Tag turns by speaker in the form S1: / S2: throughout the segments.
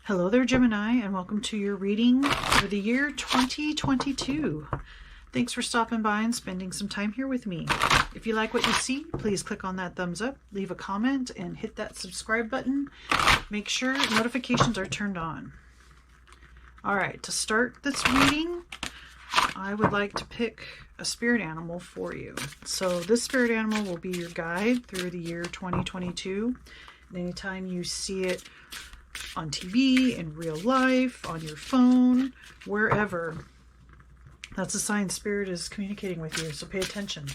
S1: Hello there, Gemini, and welcome to your reading for the year 2022. Thanks for stopping by and spending some time here with me. If you like what you see, please click on that thumbs up, leave a comment, and hit that subscribe button. Make sure notifications are turned on. All right, to start this reading, I would like to pick a spirit animal for you. So this spirit animal will be your guide through the year 2022. And anytime you see it on TV, in real life, on your phone, wherever, that's a sign Spirit is communicating with you, so pay attention.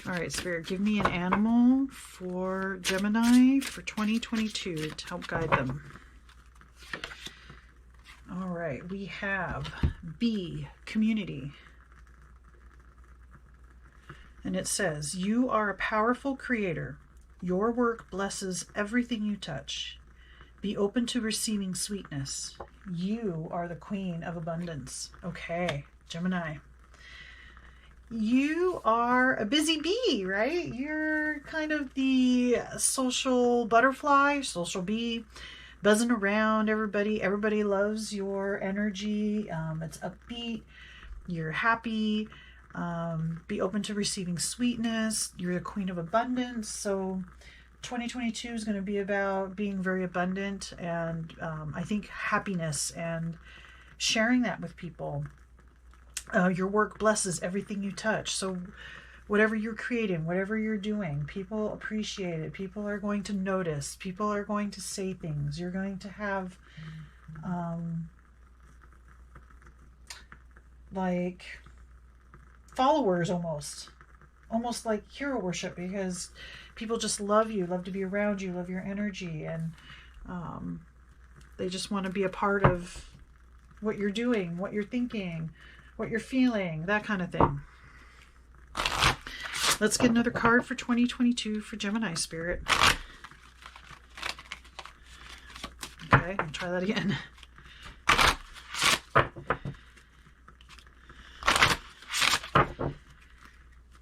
S1: All right, Spirit, give me an animal for Gemini for 2022 to help guide them. All right, we have B, community. And it says, you are a powerful creator. Your work blesses everything you touch. Be open to receiving sweetness. You are the queen of abundance. Okay, Gemini. You are a busy bee, right? You're kind of the social butterfly, social bee, buzzing around everybody. Everybody loves your energy. It's upbeat. You're happy. Be open to receiving sweetness. You're the queen of abundance. So 2022 is going to be about being very abundant and I think happiness and sharing that with people. Your work blesses everything you touch. So whatever you're creating, whatever you're doing, people appreciate it. People are going to notice. People are going to say things. You're going to have like followers almost like hero worship, because people just love you, love to be around you, love your energy, and they just want to be a part of what you're doing, what you're thinking, what you're feeling, that kind of thing. Let's get another card for 2022 for Gemini, Spirit. Okay, I'll try that again.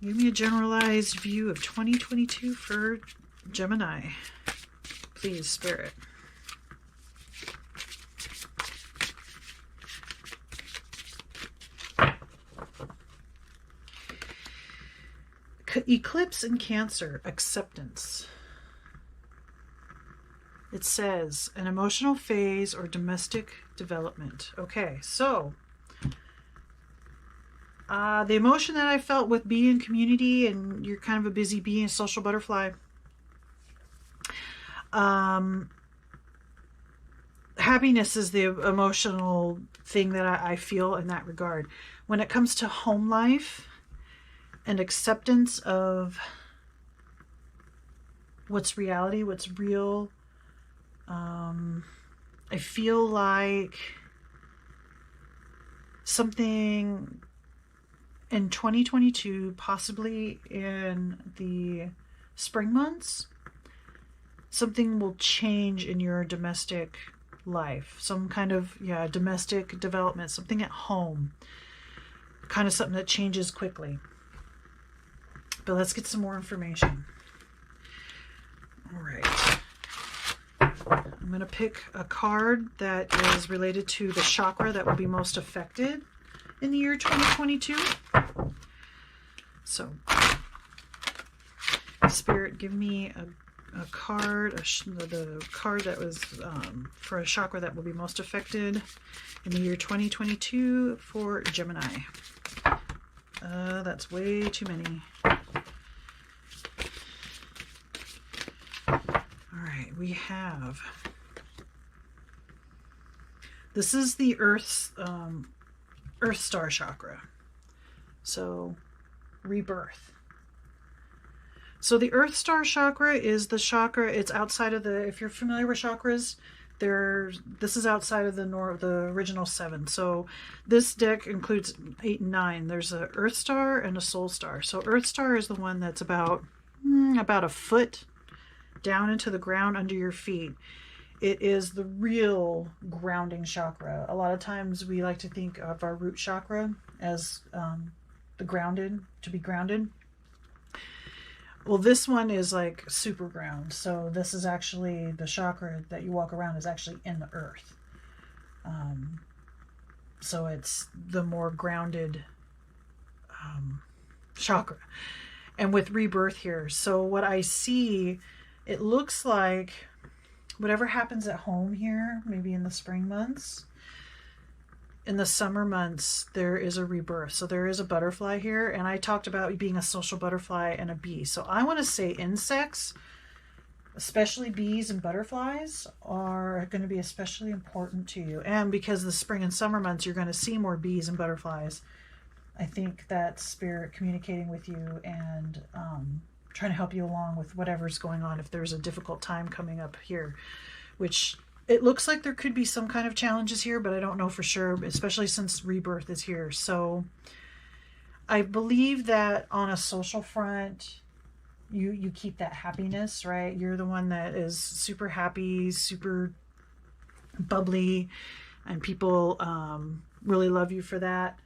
S1: Give me a generalized view of 2022 for Gemini. Please, Spirit. Eclipse in Cancer, acceptance. It says an emotional phase or domestic development. Okay, so the emotion that I felt with being in community, and you're kind of a busy bee and social butterfly. Happiness is the emotional thing that I feel in that regard. When it comes to home life and acceptance of what's reality, what's real, I feel like something in 2022, possibly in the spring months, something will change in your domestic life. Some kind of, domestic development, something at home. Kind of something that changes quickly. But let's get some more information. All right. I'm going to pick a card that is related to the chakra that will be most affected in the year 2022. So, Spirit, give me a card, the card that was for a chakra that will be most affected in the year 2022 for Gemini. That's way too many. All right, we have. This is the Earth Star chakra. So, rebirth. So the Earth Star chakra is the chakra, it's outside of the, if you're familiar with chakras, this is outside of the original 7. So this deck includes 8 and 9. There's a Earth Star and a Soul Star. So Earth Star is the one that's about a foot down into the ground under your feet. It is the real grounding chakra. A lot of times we like to think of our root chakra as to be grounded. Well, this one is like super ground. So this is actually the chakra that you walk around is actually in the earth. So it's the more grounded chakra. And with rebirth here. So what I see, it looks like whatever happens at home here, maybe in the spring months, in the summer months, there is a rebirth. So there is a butterfly here. And I talked about being a social butterfly and a bee. So I want to say insects, especially bees and butterflies, are going to be especially important to you. And because the spring and summer months, you're going to see more bees and butterflies. I think that spirit communicating with you and trying to help you along with whatever's going on. If there's a difficult time coming up here, which it looks like there could be some kind of challenges here, but I don't know for sure, especially since rebirth is here. So I believe that on a social front, you keep that happiness, right? You're the one that is super happy, super bubbly, and people really love you for that.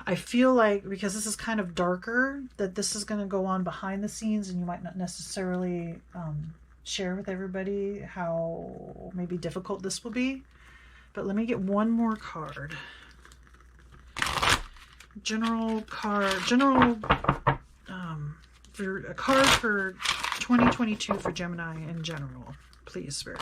S1: I feel like, because this is kind of darker, that this is going to go on behind the scenes, and you might not necessarily share with everybody how maybe difficult this will be. But let me get one more card. For a card for 2022 for Gemini in general, please, Spirit.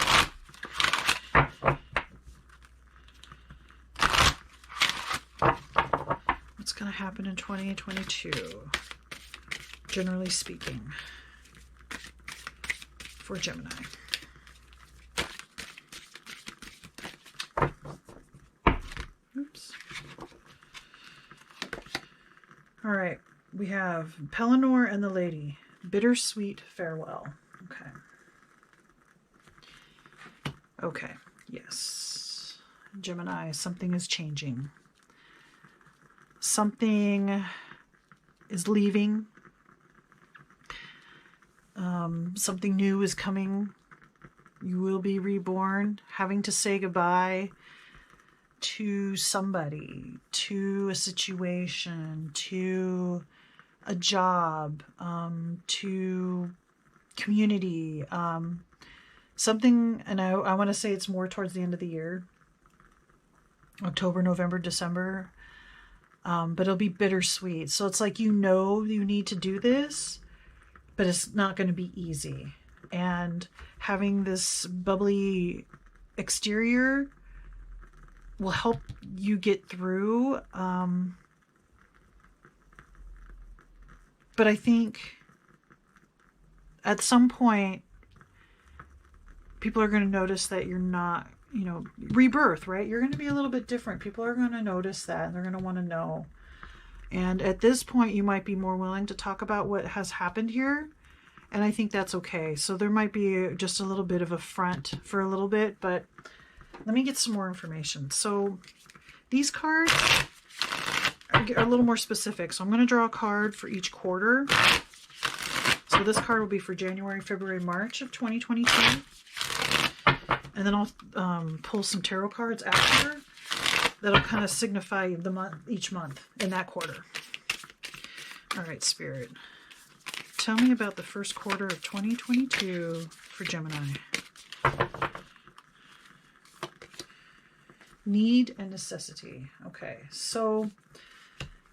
S1: What's going to happen in 2022, generally speaking, for Gemini? Oops. All right. We have Pellinor and the Lady. Bittersweet farewell. Okay. Okay. Yes. Gemini, something is changing. Something is leaving. Something new is coming. You will be reborn, having to say goodbye to somebody, to a situation, to a job, to community, something. And I want to say it's more towards the end of the year, October, November, December. But it'll be bittersweet. So it's like, you need to do this, but it's not going to be easy. And having this bubbly exterior will help you get through. But I think at some point, people are going to notice that you're not, rebirth, right? You're going to be a little bit different. People are going to notice that, and they're going to want to know. And at this point, you might be more willing to talk about what has happened here. And I think that's okay. So there might be just a little bit of a front for a little bit, but let me get some more information. So these cards are a little more specific. So I'm going to draw a card for each quarter. So this card will be for January, February, March of 2022. And then I'll pull some tarot cards after. That'll kind of signify the month, each month in that quarter. All right, Spirit. Tell me about the first quarter of 2022 for Gemini. Need and necessity. Okay, so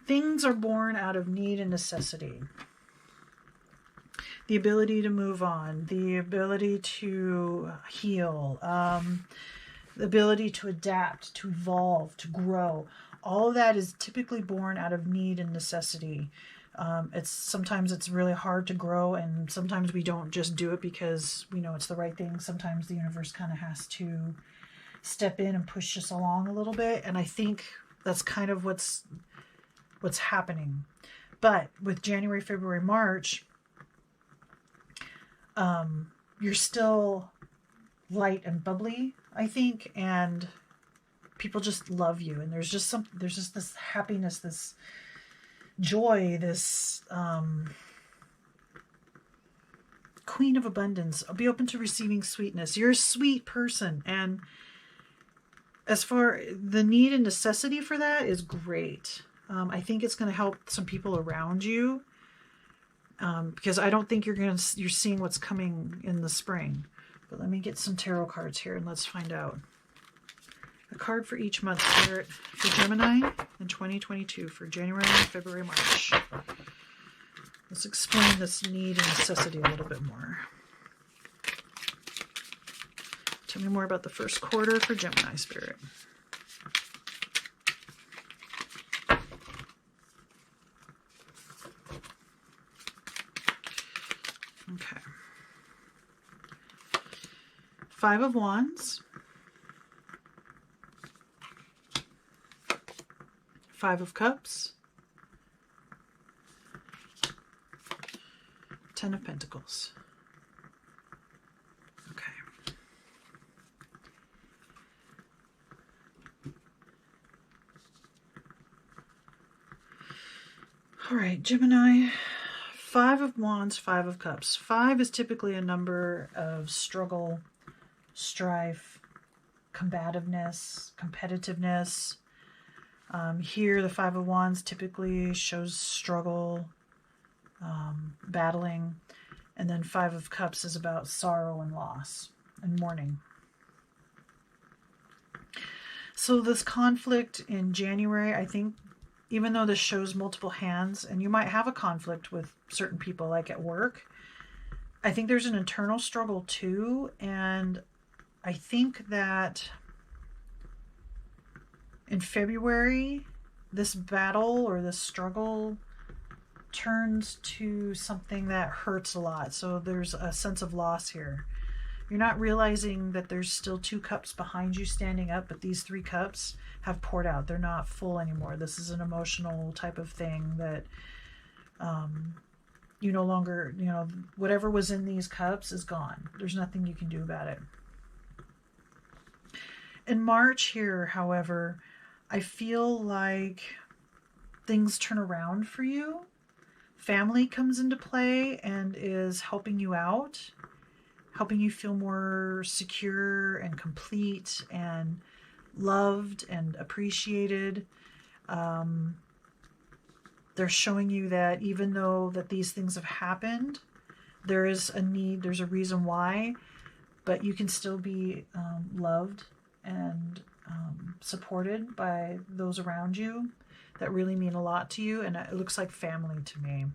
S1: things are born out of need and necessity. The ability to move on, the ability to heal, the ability to adapt, to evolve, to grow. All of that is typically born out of need and necessity. Sometimes it's really hard to grow, and sometimes we don't just do it because we know it's the right thing. Sometimes the universe kind of has to step in and push us along a little bit, and I think that's kind of what's happening. But with January, February, March, you're still light and bubbly, I think, and people just love you, and there's just this happiness, this joy, this queen of abundance. I'll be open to receiving sweetness. You're a sweet person, and as far the need and necessity for that is great. I think it's going to help some people around you because I don't think you're seeing what's coming in the spring. But let me get some tarot cards here and let's find out. A card for each month, Spirit, for Gemini in 2022, for January, February, March. Let's explain this need and necessity a little bit more. Tell me more about the first quarter for Gemini, Spirit. Okay. 5 of Wands. 5 of Cups. 10 of Pentacles. Okay. All right, Gemini. 5 of Wands, 5 of Cups. 5 is typically a number of struggle, strife, combativeness, competitiveness. Here, the 5 of Wands typically shows struggle, battling. And then 5 of Cups is about sorrow and loss and mourning. So this conflict in January, I think, even though this shows multiple hands, and you might have a conflict with certain people, like at work, I think there's an internal struggle too. And I think that in February, this battle or this struggle turns to something that hurts a lot. So there's a sense of loss here. You're not realizing that there's still 2 cups behind you standing up, but these 3 cups have poured out. They're not full anymore. This is an emotional type of thing that you no longer, whatever was in these cups is gone. There's nothing you can do about it. In March here, however, I feel like things turn around for you. Family comes into play and is helping you out, helping you feel more secure and complete and loved and appreciated. They're showing you that even though that these things have happened, there is a need, there's a reason why, but you can still be loved and supported by those around you that really mean a lot to you. And it looks like family to me.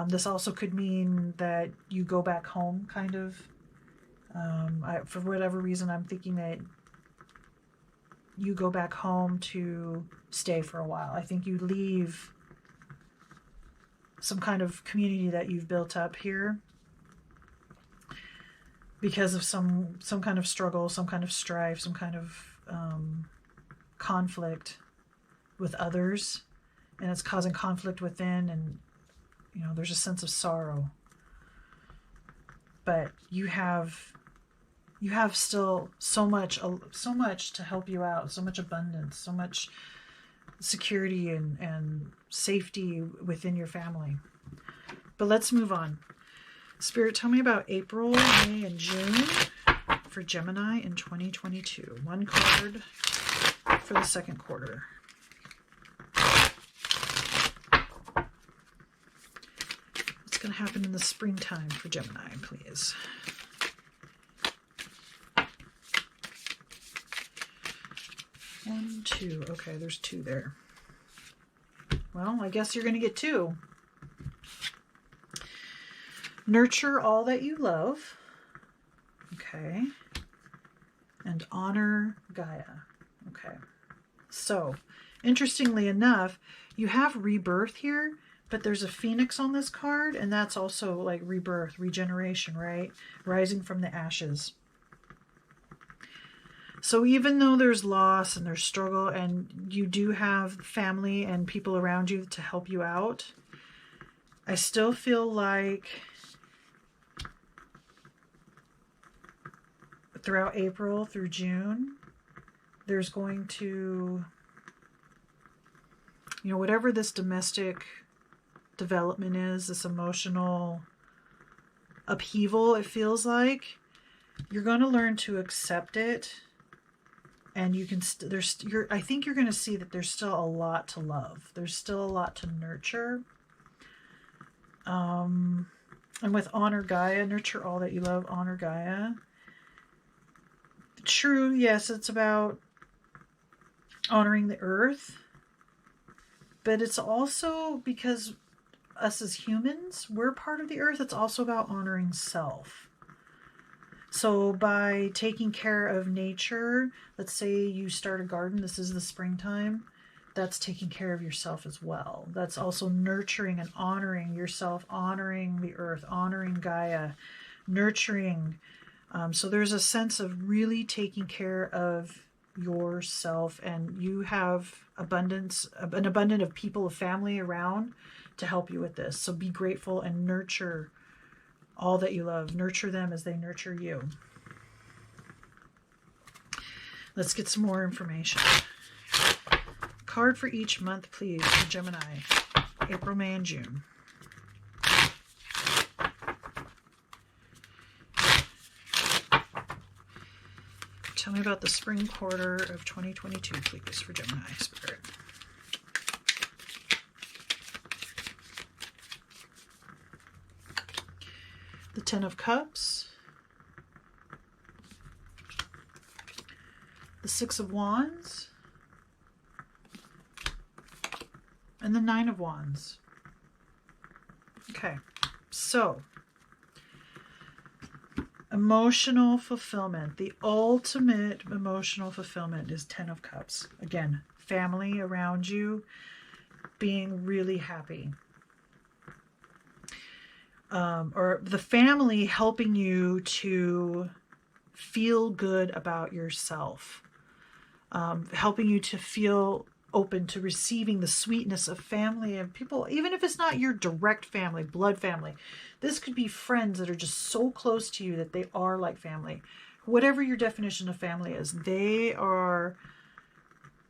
S1: This also could mean that you go back home, kind of. For whatever reason, I'm thinking that you go back home to stay for a while. I think you leave some kind of community that you've built up here because of some kind of struggle, some kind of strife, some kind of conflict with others, and it's causing conflict within, and there's a sense of sorrow. But you have still so much to help you out, so much abundance, so much security and safety within your family. But let's move on. Spirit, tell me about April, May, and June for Gemini in 2022. One card for the second quarter. What's going to happen in the springtime for Gemini, please? One, 2. Okay, there's 2 there. Well, I guess you're going to get 2. Nurture all that you love. Okay. And honor Gaia. Okay. So, interestingly enough, you have rebirth here, but there's a phoenix on this card, and that's also like rebirth, regeneration, right? Rising from the ashes. So even though there's loss and there's struggle and you do have family and people around you to help you out, I still feel like throughout April through June, there's going to, whatever this domestic development is, this emotional upheaval, it feels like, you're going to learn to accept it. And you can, I think you're going to see that there's still a lot to love. There's still a lot to nurture. And with honor Gaia, nurture all that you love, honor Gaia. True, yes, it's about honoring the earth, but it's also because us as humans, we're part of the earth. It's also about honoring self. So by taking care of nature, let's say you start a garden, this is the springtime, that's taking care of yourself as well. That's also nurturing and honoring yourself, honoring the earth, honoring Gaia, nurturing. So there's a sense of really taking care of yourself, and you have an abundance of people, of family around to help you with this. So be grateful and nurture all that you love. Nurture them as they nurture you. Let's get some more information. Card for each month, please, for Gemini. April, May, and June. Tell me about the spring quarter of 2022, please, for Gemini Spirit. The Ten of Cups. The Six of Wands. And the Nine of Wands. Okay, so emotional fulfillment. The ultimate emotional fulfillment is Ten of Cups. Again, family around you, being really happy. Or the family helping you to feel good about yourself. Helping you to feel open to receiving the sweetness of family and people, even if it's not your direct family, blood family. This could be friends that are just so close to you that they are like family. Whatever your definition of family is,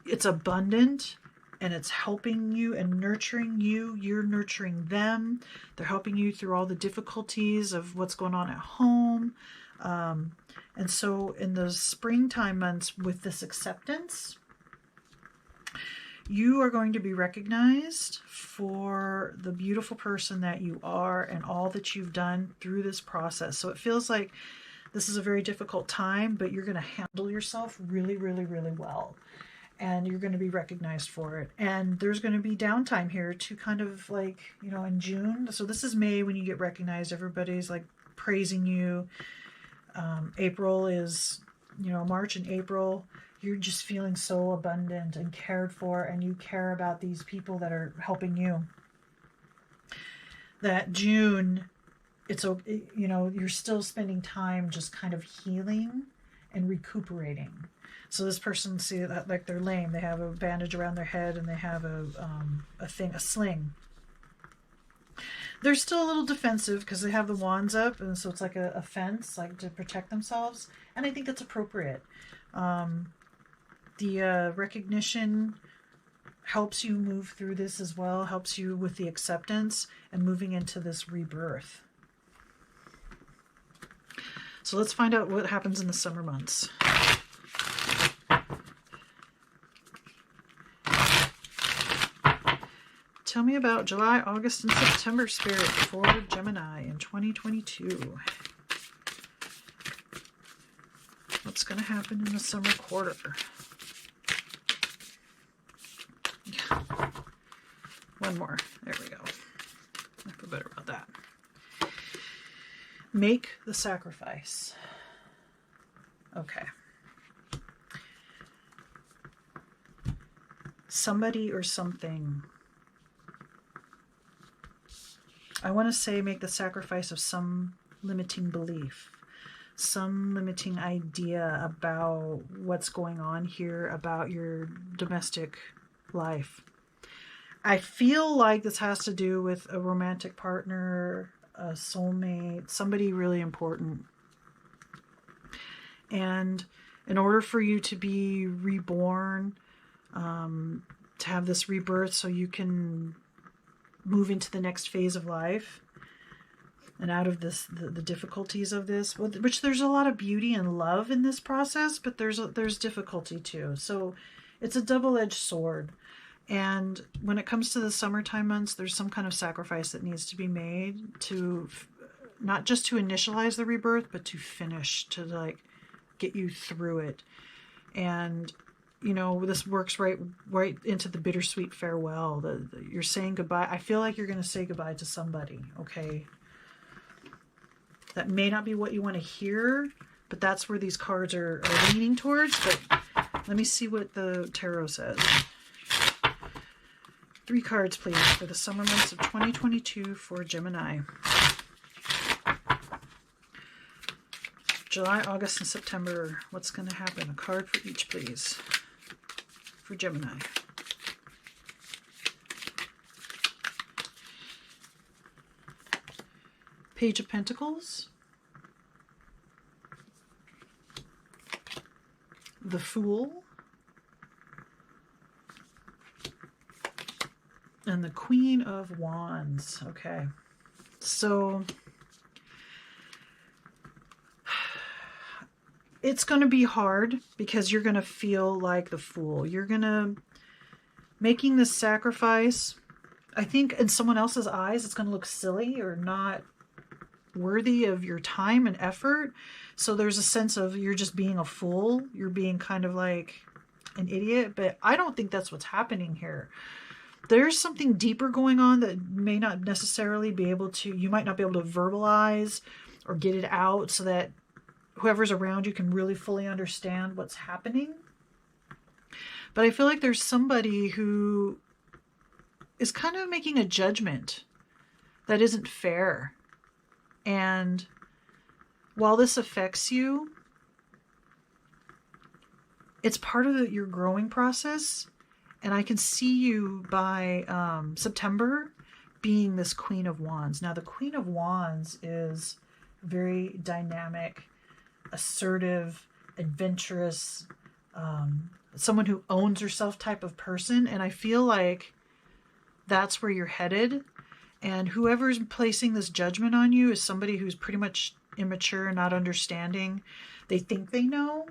S1: it's abundant and it's helping you and nurturing you. You're nurturing them. They're helping you through all the difficulties of what's going on at home. And so in the springtime months with this acceptance, you are going to be recognized for the beautiful person that you are and all that you've done through this process. So it feels like this is a very difficult time, but you're going to handle yourself really, really, really well. And you're going to be recognized for it. And there's going to be downtime here to kind of like, in June. So this is May when you get recognized. Everybody's like praising you. April is, March and April. You're just feeling so abundant and cared for, and you care about these people that are helping you. That June, you're still spending time just kind of healing and recuperating. So this person, see that like they're lame. They have a bandage around their head and they have a sling. They're still a little defensive because they have the wands up, and so it's like a fence, like to protect themselves. And I think that's appropriate. The recognition helps you move through this as well, helps you with the acceptance and moving into this rebirth. So let's find out what happens in the summer months. Tell me about July, August, and September, Spirit, for Gemini in 2022. What's going to happen in the summer quarter? One more. There we go. I feel better about that. Make the sacrifice. Okay. Somebody or something. I want to say make the sacrifice of some limiting belief, some limiting idea about what's going on here, about your domestic life. I feel like this has to do with a romantic partner, a soulmate, somebody really important. And in order for you to be reborn, to have this rebirth so you can move into the next phase of life and out of this, the difficulties of this, which there's a lot of beauty and love in this process, but there's difficulty too. So it's a double-edged sword. And when it comes to the summertime months, there's some kind of sacrifice that needs to be made to not just to initialize the rebirth, but to finish, to like get you through it. And you know, this works right into the bittersweet farewell. You're saying goodbye. I feel like you're going to say goodbye to somebody, okay? That may not be what you want to hear, but that's where these cards are leaning towards. But let me see what the tarot says. 3 cards, please, for the summer months of 2022 for Gemini. July, August, and September. What's going to happen? A card for each, please, for Gemini. Page of Pentacles. The Fool. And the Queen of Wands. Okay. So it's going to be hard because you're going to feel like the fool. You're going to making this sacrifice. I think in someone else's eyes, it's going to look silly or not worthy of your time and effort. So there's a sense of you're just being a fool. You're being kind of like an idiot. But I don't think that's what's happening here. There's something deeper going on that may not necessarily be able to, you might not be able to verbalize or get it out so that whoever's around you can really fully understand what's happening. But I feel like there's somebody who is kind of making a judgment that isn't fair. And while this affects you, it's part of your growing process. And I can see you by September being this Queen of Wands. Now, the Queen of Wands is very dynamic, assertive, adventurous, someone who owns herself type of person. And I feel like that's where you're headed. And whoever's placing this judgment on you is somebody who's pretty much immature, not understanding. They think they know.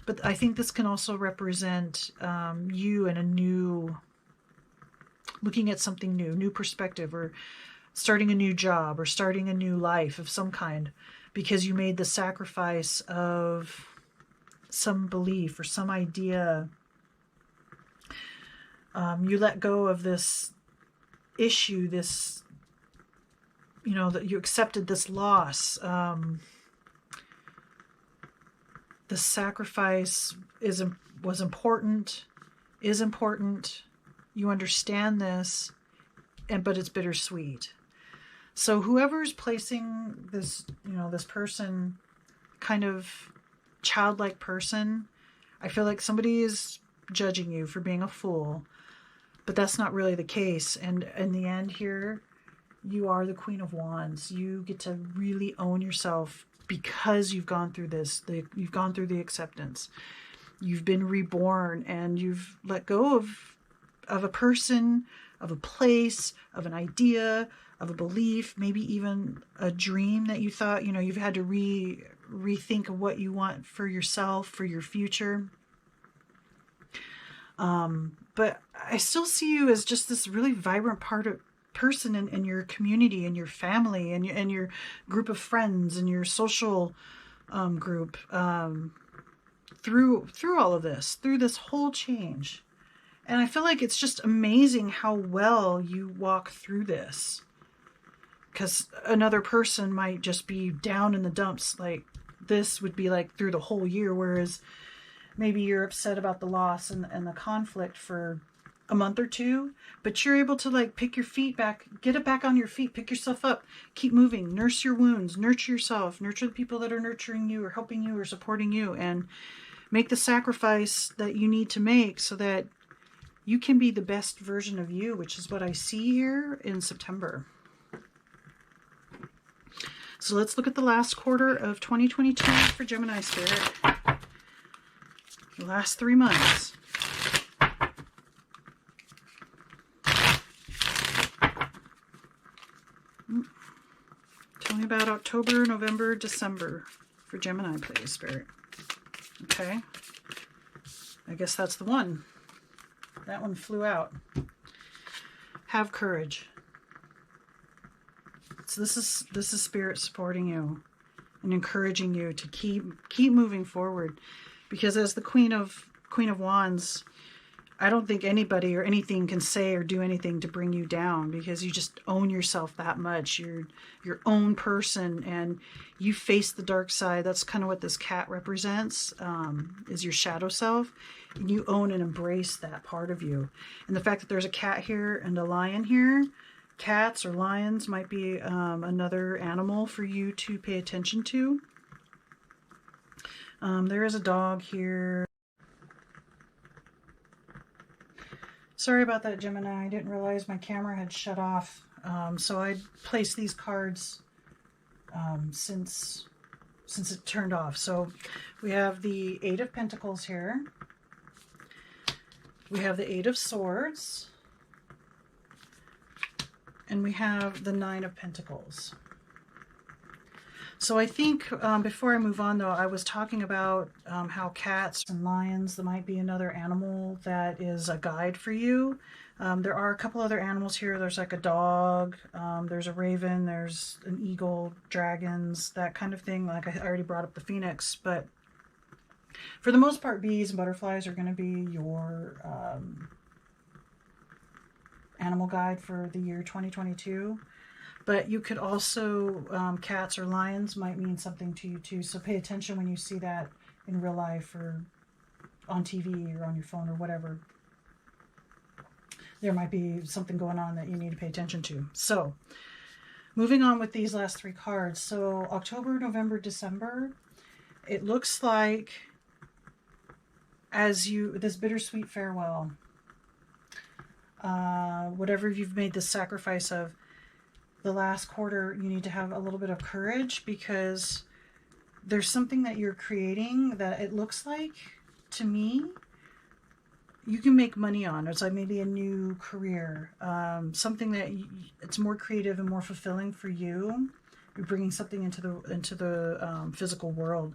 S1: But I think this can also represent you in a new, looking at something new perspective, or starting a new job, or starting a new life of some kind, because you made the sacrifice of some belief or some idea. You let go of this issue, this, you know, that you accepted this loss. The sacrifice was important, is important. You understand this, but it's bittersweet. So whoever's placing this, you know, this person, kind of childlike person, I feel like somebody is judging you for being a fool, but that's not really the case. And in the end here, you are the Queen of Wands. You get to really own yourself because you've gone through this. You've gone through the acceptance. You've been reborn, and you've let go of a person, of a place, of an idea, of a belief, maybe even a dream that you thought, you know, you've had to rethink of what you want for yourself, for your future. But I still see you as just this really vibrant person in your community, and your family, and your group of friends, and your social group, through all of this, through this whole change. And I feel like it's just amazing how well you walk through this, because another person might just be down in the dumps. Like this would be like through the whole year, whereas maybe you're upset about the loss and the conflict for a month or two, but you're able to like pick your feet back, get it back on your feet, pick yourself up, keep moving, nurse your wounds, nurture yourself, nurture the people that are nurturing you or helping you or supporting you, and make the sacrifice that you need to make so that you can be the best version of you, which is what I see here in September. So let's look at the last quarter of 2022 for Gemini Spirit. The last 3 months. Tell me about October, November, December for Gemini, please, Spirit. Okay. I guess that's the one. that one flew out. Have courage. So this is Spirit supporting you and encouraging you to keep moving forward, because as the Queen of Wands, I don't think anybody or anything can say or do anything to bring you down, because you just own yourself that much. You're your own person, and you face the dark side. That's kind of what this cat represents, is your shadow self, and you own and embrace that part of you. And the fact that there's a cat here and a lion here, cats or lions might be another animal for you to pay attention to. There is a dog here. Sorry about that, Gemini. I didn't realize my camera had shut off. So I placed these cards since it turned off. So we have the Eight of Pentacles here. We have the Eight of Swords. And we have the Nine of Pentacles. So I think before I move on, though, I was talking about how cats and lions, there might be another animal that is a guide for you. There are a couple other animals here. There's like a dog, there's a raven, there's an eagle, dragons, that kind of thing. Like I already brought up the phoenix, but for the most part, bees and butterflies are going to be your animal guide for the year 2022. But you could also, cats or lions might mean something to you too. So pay attention when you see that in real life or on TV or on your phone or whatever. There might be something going on that you need to pay attention to. So moving on with these last three cards. So October, November, December, it looks like this bittersweet farewell, whatever you've made the sacrifice of, the last quarter, you need to have a little bit of courage, because there's something that you're creating that it looks like, to me, you can make money on. It's like maybe a new career, something that it's more creative and more fulfilling for you. You're bringing something into the physical world.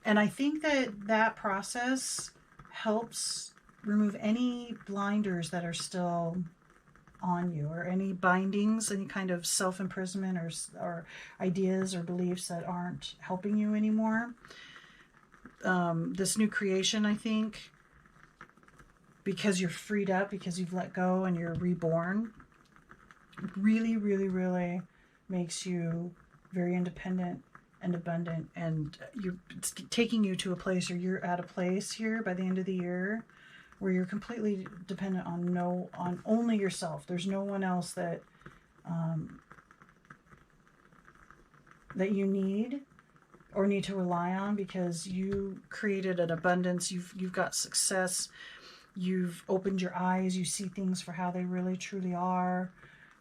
S1: And I think that process helps remove any blinders that are still on you, or any bindings, any kind of self-imprisonment or ideas or beliefs that aren't helping you anymore. This new creation, I think, because you're freed up, because you've let go and you're reborn, really, really, really makes you very independent and abundant, and it's taking you to a place, or you're at a place here by the end of the year where you're completely dependent on only yourself. There's no one else that that you need to rely on, because you created an abundance. You've got success. You've opened your eyes. You see things for how they really truly are.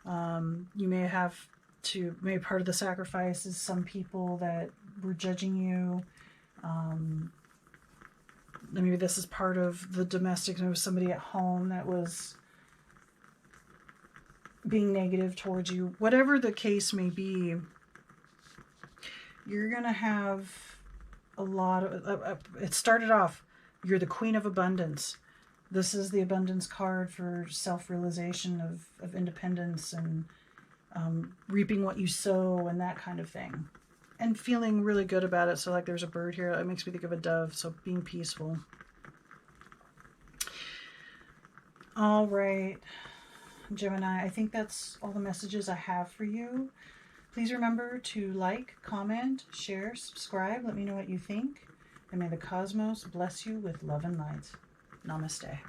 S1: You may have to, maybe part of the sacrifice is some people that were judging you. Maybe this is part of the domestic. There was somebody at home that was being negative towards you. Whatever the case may be, you're going to have a lot of... it started off, you're the Queen of Abundance. This is the abundance card for self-realization of independence and reaping what you sow and that kind of thing. And feeling really good about it. So like there's a bird here. It makes me think of a dove. So being peaceful. All right, Gemini, I think that's all the messages I have for you. Please remember to like, comment, share, subscribe. Let me know what you think. And may the cosmos bless you with love and light. Namaste.